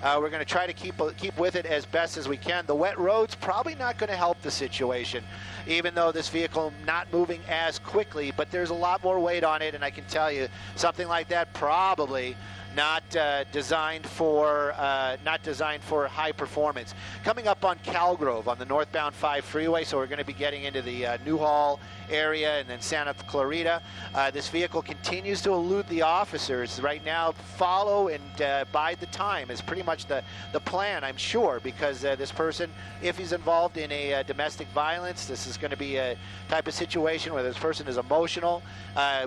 We're going to try to keep with it as best as we can. The wet road's probably not going to help the situation, even though this vehicle not moving as quickly, but there's a lot more weight on it, and I can tell you something like that probably not designed for high performance. Coming up on Calgrove on the northbound 5 freeway, so we're going to be getting into the Newhall area and then Santa Clarita. This vehicle continues to elude the officers. Right now, follow and bide the time is pretty much the plan, I'm sure, because this person, if he's involved in a domestic violence, this is going to be a type of situation where this person is emotional.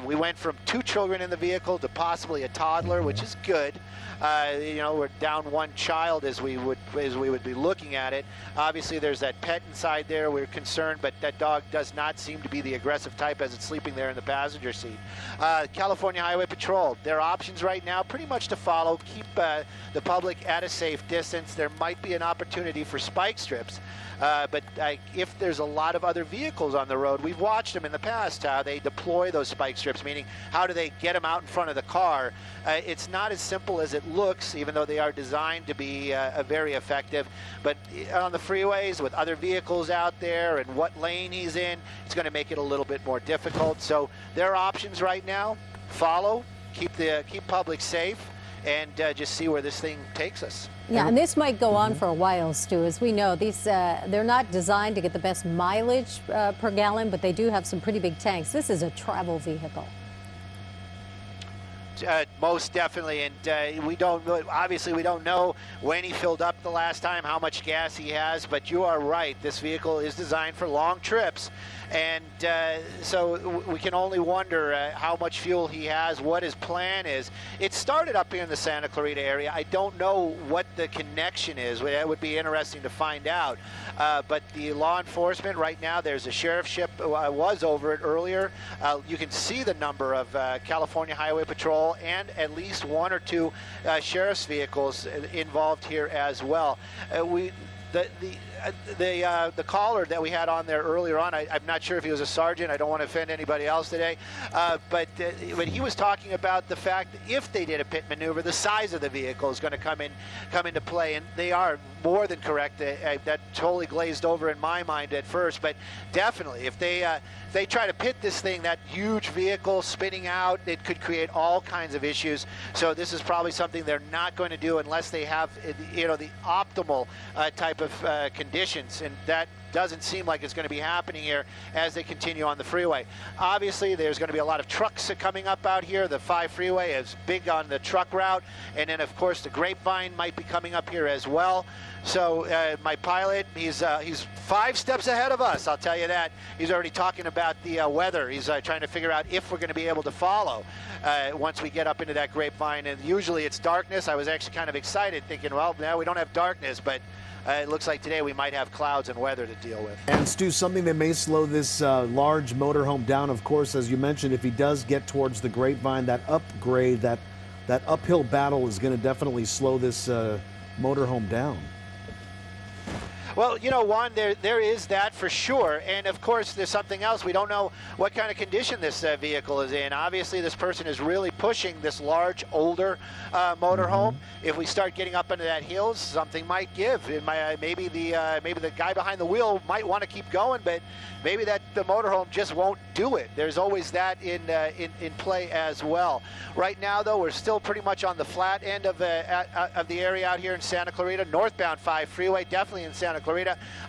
We went from 2 children in the vehicle to possibly a toddler, which is good. You know, we're down 1 child as we would be looking at it. Obviously, there's that pet inside there. We're concerned, but that dog does not seem to be the aggressive type as it's sleeping there in the passenger seat. California Highway Patrol, their options right now pretty much to follow, keep the public at a safe distance. There might be an opportunity for spike strips. But if there's a lot of other vehicles on the road, we've watched them in the past, how they deploy those spike strips, meaning how do they get them out in front of the car. It's not as simple as it looks, even though they are designed to be very effective. But on the freeways with other vehicles out there and what lane he's in, it's going to make it a little bit more difficult. So their options right now, follow, keep public safe, and just see where this thing takes us. Yeah, and this might go on for a while, Stu. As we know, these they're not designed to get the best mileage per gallon, but they do have some pretty big tanks. This is a travel vehicle. Most definitely, and we don't know when he filled up the last time, how much gas he has, but you are right, this vehicle is designed for long trips, and so we can only wonder how much fuel he has, what his plan is. It started up here in the Santa Clarita area. I don't know what the connection is. That would be interesting to find out, but the law enforcement right now, there's a sheriff's ship was over it earlier. You can see the number of California Highway Patrol and at least 1 or 2 sheriff's vehicles involved here as well. The caller that we had on there earlier on, I'm not sure if he was a sergeant. I don't want to offend anybody else today, but when he was talking about the fact that if they did a pit maneuver, the size of the vehicle is going to come into play, and they are more than correct. That totally glazed over in my mind at first, but definitely if they try to pit this thing, that huge vehicle spinning out, it could create all kinds of issues. So this is probably something they're not going to do unless they have, you know, the optimal type of conditions, and that doesn't seem like it's going to be happening here as they continue on the freeway. Obviously, there's going to be a lot of trucks coming up out here. The 5 freeway is big on the truck route, and then of course the Grapevine might be coming up here as well. So my pilot, he's 5 steps ahead of us, I'll tell you that. He's already talking about the weather. He's trying to figure out if we're going to be able to follow once we get up into that Grapevine, and usually it's darkness. I was actually kind of excited, thinking, well, now we don't have darkness, but it looks like today we might have clouds and weather to deal with. And Stu, something that may slow this large motorhome down, of course, as you mentioned, if he does get towards the Grapevine, that upgrade, that uphill battle is going to definitely slow this motorhome down. Well, you know, Juan, there is that for sure. And of course, there's something else. We don't know what kind of condition this vehicle is in. Obviously, this person is really pushing this large, older motorhome. If we start getting up into that hills, something might give. Maybe the guy behind the wheel might want to keep going, but maybe the motorhome just won't do it. There's always that in play as well. Right now, though, we're still pretty much on the flat end of the area out here in Santa Clarita, northbound 5 freeway, definitely in Santa Clarita.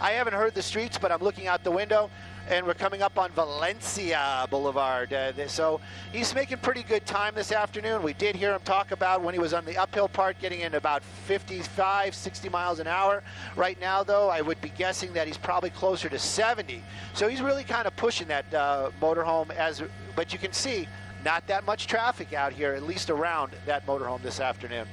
I haven't heard the streets, but I'm looking out the window, and we're coming up on Valencia Boulevard. So he's making pretty good time this afternoon. We did hear him talk about when he was on the uphill part, getting in about 55, 60 miles an hour. Right now, though, I would be guessing that he's probably closer to 70. So he's really kind of pushing that motorhome, but you can see not that much traffic out here, at least around that motorhome this afternoon.